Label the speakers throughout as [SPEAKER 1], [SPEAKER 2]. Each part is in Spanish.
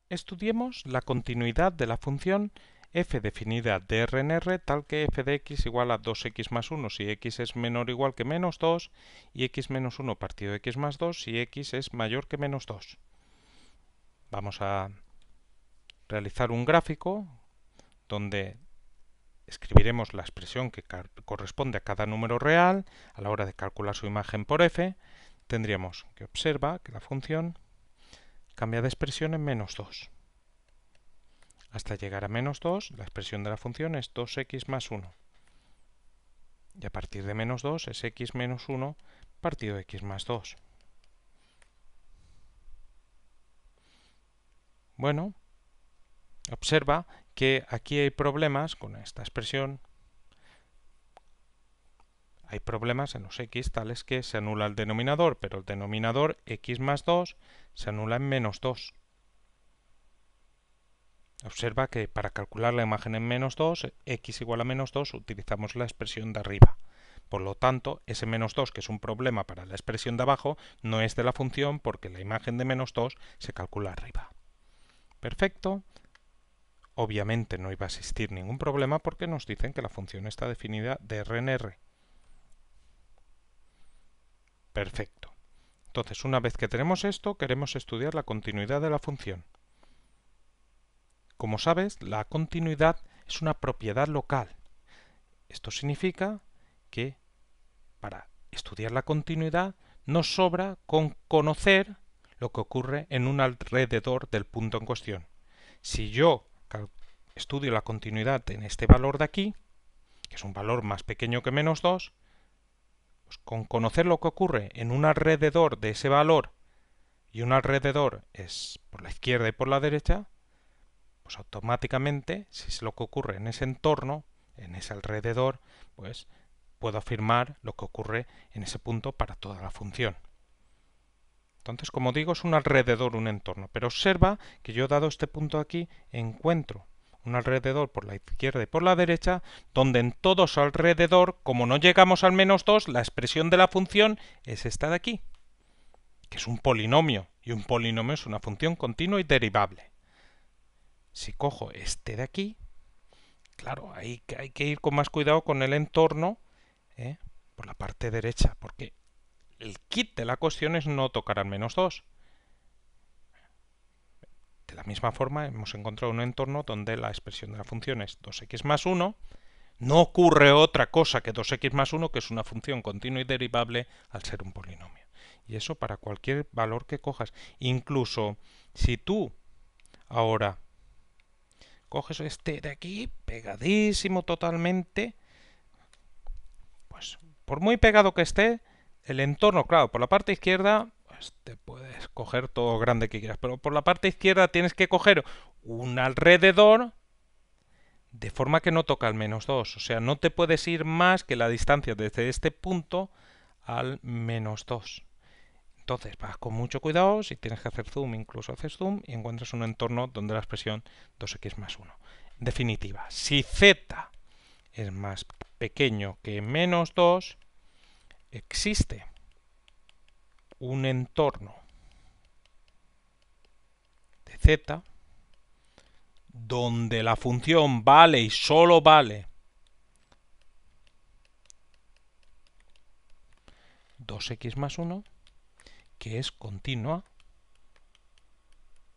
[SPEAKER 1] Estudiemos la continuidad de la función f definida de R en R tal que f de x igual a 2x más 1 si x es menor o igual que menos 2 y x menos 1 partido de x más 2 si x es mayor que menos 2. Vamos a realizar un gráfico donde escribiremos la expresión que corresponde a cada número real a la hora de calcular su imagen por f. Tendríamos que observa que la función cambia de expresión en menos 2. Hasta llegar a menos 2, la expresión de la función es 2x más 1. Y a partir de menos 2 es x menos 1 partido de x más 2. Bueno, observa que aquí hay problemas con esta expresión. Hay problemas en los x tales que se anula el denominador, pero el denominador x más 2 se anula en menos 2. Observa que para calcular la imagen en menos 2, x igual a menos 2, utilizamos la expresión de arriba. Por lo tanto, ese menos 2, que es un problema para la expresión de abajo, no es de la función porque la imagen de menos 2 se calcula arriba. Perfecto. Obviamente no iba a existir ningún problema porque nos dicen que la función está definida de R en R. Perfecto. Entonces, una vez que tenemos esto, queremos estudiar la continuidad de la función. Como sabes, la continuidad es una propiedad local. Esto significa que para estudiar la continuidad nos sobra con conocer lo que ocurre en un alrededor del punto en cuestión. Si yo estudio la continuidad en este valor de aquí, que es un valor más pequeño que menos 2, pues con conocer lo que ocurre en un alrededor de ese valor, y un alrededor es por la izquierda y por la derecha, pues automáticamente, si es lo que ocurre en ese entorno, en ese alrededor, pues puedo afirmar lo que ocurre en ese punto para toda la función. Entonces, como digo, es un alrededor, un entorno. Pero observa que yo, dado este punto aquí, encuentro un alrededor por la izquierda y por la derecha, donde en todo su alrededor, como no llegamos al menos 2, la expresión de la función es esta de aquí, que es un polinomio. Y un polinomio es una función continua y derivable. Si cojo este de aquí, claro, hay que ir con más cuidado con el entorno, por la parte derecha, porque el kit de la cuestión es no tocar al menos 2. De la misma forma, hemos encontrado un entorno donde la expresión de la función es 2x más 1. No ocurre otra cosa que 2x más 1, que es una función continua y derivable al ser un polinomio. Y eso para cualquier valor que cojas. Incluso si tú ahora coges este de aquí, pegadísimo totalmente, pues por muy pegado que esté, el entorno, claro, por la parte izquierda, pues te puedes coger todo grande que quieras, pero por la parte izquierda tienes que coger un alrededor de forma que no toca al menos 2. O sea, no te puedes ir más que la distancia desde este punto al menos 2. Entonces vas con mucho cuidado, si tienes que hacer zoom, incluso haces zoom y encuentras un entorno donde la expresión 2x más 1. En definitiva, si z es más pequeño que menos 2, existe un entorno de z donde la función vale y solo vale 2x más 1, que es continua.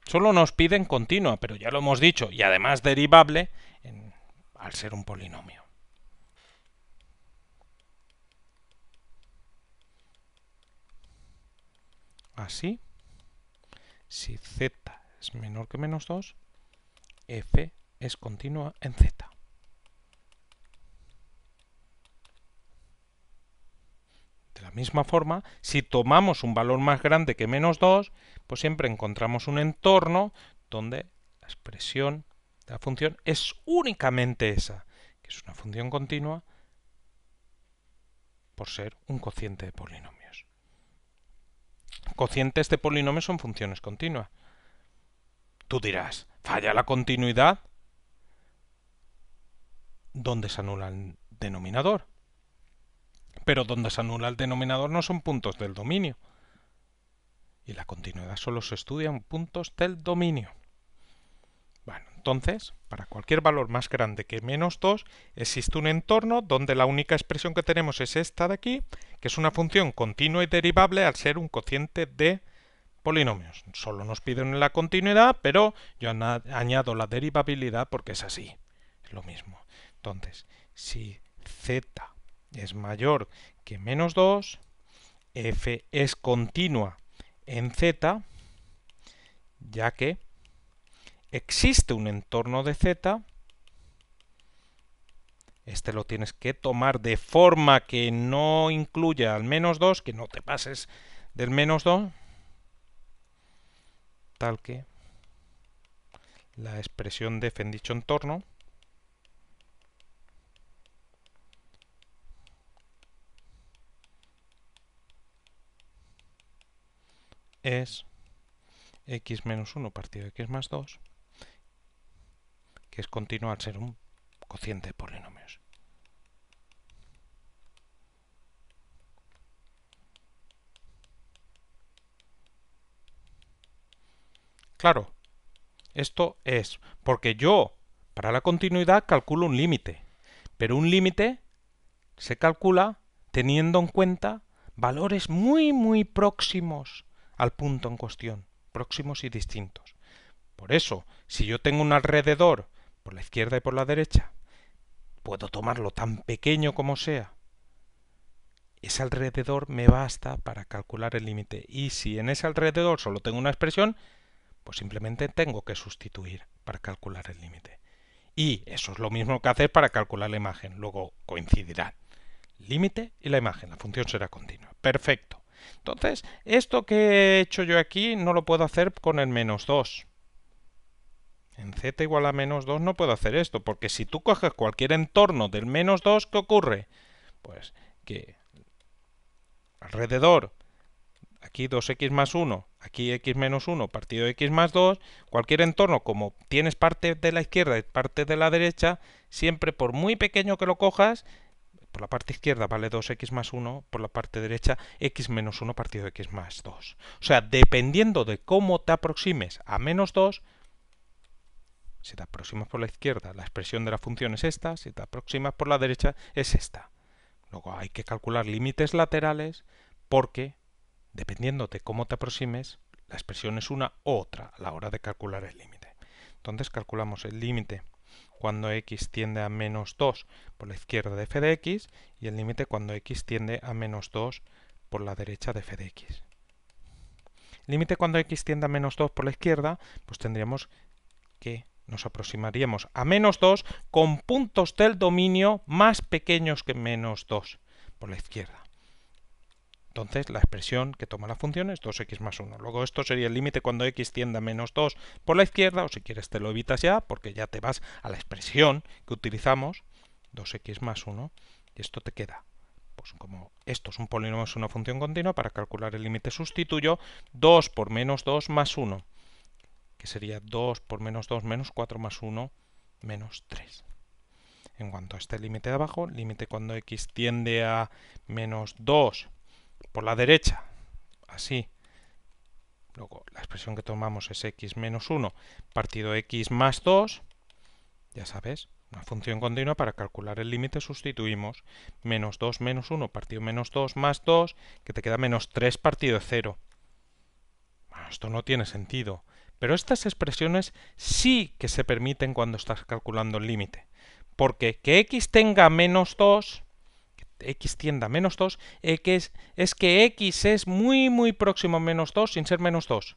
[SPEAKER 1] Solo nos piden continua, pero ya lo hemos dicho, y además derivable al ser un polinomio. Así, si z es menor que menos 2, f es continua en z. De la misma forma, si tomamos un valor más grande que menos 2, pues siempre encontramos un entorno donde la expresión de la función es únicamente esa, que es una función continua por ser un cociente de polinomios. Cocientes de polinomios son funciones continuas. Tú dirás, ¿falla la continuidad? ¿Dónde se anula el denominador? Pero donde se anula el denominador no son puntos del dominio. Y la continuidad solo se estudia en puntos del dominio. Entonces, para cualquier valor más grande que menos 2, existe un entorno donde la única expresión que tenemos es esta de aquí, que es una función continua y derivable al ser un cociente de polinomios. Solo nos piden la continuidad, pero yo añado la derivabilidad porque es así. Es lo mismo. Entonces, si z es mayor que menos 2, f es continua en z, ya que existe un entorno de z. Este lo tienes que tomar de forma que no incluya al menos 2, que no te pases del menos 2, tal que la expresión de f en dicho entorno es x menos 1 partido de x más 2, que es continua al ser un cociente de polinomios. Claro, esto es porque yo, para la continuidad, calculo un límite, pero un límite se calcula teniendo en cuenta valores muy próximos al punto en cuestión, próximos y distintos. Por eso, si yo tengo un alrededor por la izquierda y por la derecha, puedo tomarlo tan pequeño como sea. Ese alrededor me basta para calcular el límite. Y si en ese alrededor solo tengo una expresión, pues simplemente tengo que sustituir para calcular el límite. Y eso es lo mismo que hacer para calcular la imagen. Luego coincidirán límite y la imagen. La función será continua. Perfecto. Entonces, esto que he hecho yo aquí no lo puedo hacer con el menos 2. En z igual a menos 2 no puedo hacer esto, porque si tú coges cualquier entorno del menos 2, ¿qué ocurre? Pues que alrededor, aquí 2x más 1, aquí x menos 1 partido de x más 2, cualquier entorno, como tienes parte de la izquierda y parte de la derecha, siempre por muy pequeño que lo cojas, por la parte izquierda vale 2x más 1, por la parte derecha x menos 1 partido de x más 2. O sea, dependiendo de cómo te aproximes a menos 2, si te aproximas por la izquierda, la expresión de la función es esta, si te aproximas por la derecha, es esta. Luego hay que calcular límites laterales porque, dependiendo de cómo te aproximes, la expresión es una u otra a la hora de calcular el límite. Entonces calculamos el límite cuando x tiende a menos 2 por la izquierda de f de x y el límite cuando x tiende a menos 2 por la derecha de f de x. Límite cuando x tiende a menos 2 por la izquierda, pues tendríamos que nos aproximaríamos a menos 2 con puntos del dominio más pequeños que menos 2 por la izquierda. Entonces la expresión que toma la función es 2x más 1. Luego esto sería el límite cuando x tiende a menos 2 por la izquierda, o si quieres te lo evitas ya, porque ya te vas a la expresión que utilizamos, 2x más 1, y esto te queda. Pues como esto es un polinomio, es una función continua, para calcular el límite sustituyo 2 por menos 2 más 1, que sería 2 por menos 2 menos 4 más 1 menos 3. En cuanto a este límite de abajo, límite cuando x tiende a menos 2 por la derecha, así. Luego la expresión que tomamos es x menos 1 partido x más 2. Ya sabes, una función continua, para calcular el límite sustituimos menos 2 menos 1 partido menos 2 más 2, que te queda menos 3 partido de 0. Bueno, esto no tiene sentido. Pero estas expresiones sí que se permiten cuando estás calculando el límite. Porque que x tenga menos 2, que x tienda a menos 2, es que x es muy próximo a menos 2 sin ser menos 2. O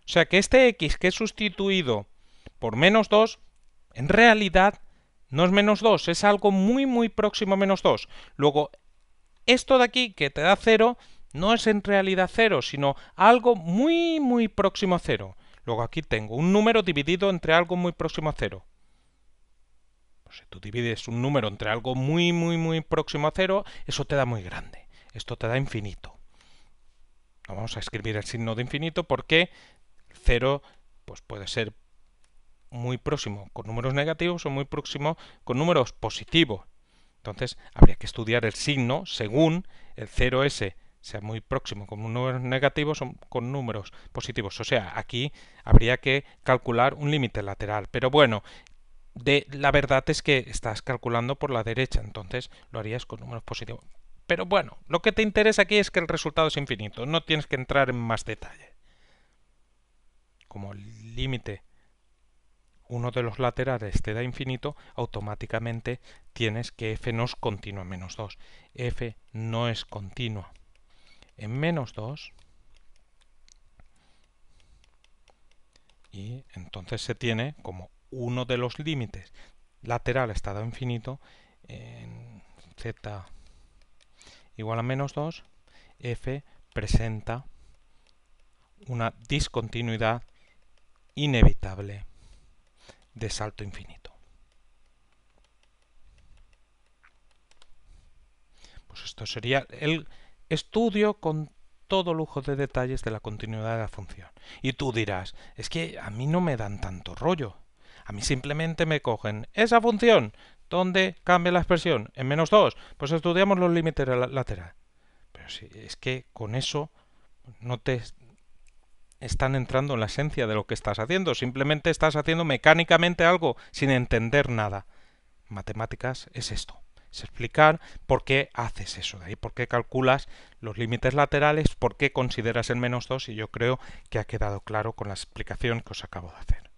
[SPEAKER 1] sea que este x que es sustituido por menos 2, en realidad no es menos 2, es algo muy próximo a menos 2. Luego, esto de aquí que te da 0, no es en realidad 0, sino algo muy próximo a 0. Luego aquí tengo un número dividido entre algo muy próximo a 0. Pues si tú divides un número entre algo muy próximo a 0, eso te da muy grande. Esto te da infinito. No vamos a escribir el signo de infinito porque 0 pues puede ser muy próximo con números negativos o muy próximo con números positivos. Entonces habría que estudiar el signo según el 0 ese sea muy próximo con números negativos o con números positivos. O sea, aquí habría que calcular un límite lateral. Pero bueno, la verdad es que estás calculando por la derecha, entonces lo harías con números positivos. Pero bueno, lo que te interesa aquí es que el resultado es infinito, no tienes que entrar en más detalle. Como el límite uno de los laterales te da infinito, automáticamente tienes que f no es continua en menos 2. F no es continua en menos 2 y entonces se tiene como uno de los límites laterales está dado infinito en z igual a menos 2, f presenta una discontinuidad inevitable de salto infinito. Pues esto sería el estudio con todo lujo de detalles de la continuidad de la función. Y tú dirás, es que a mí no me dan tanto rollo. A mí simplemente me cogen esa función donde cambia la expresión en menos 2, pues estudiamos los límites laterales. Pero sí, es que con eso no te están entrando en la esencia de lo que estás haciendo. Simplemente estás haciendo mecánicamente algo sin entender nada. Matemáticas es esto. Es explicar por qué haces eso de ahí, por qué calculas los límites laterales, por qué consideras el menos 2 y yo creo que ha quedado claro con la explicación que os acabo de hacer.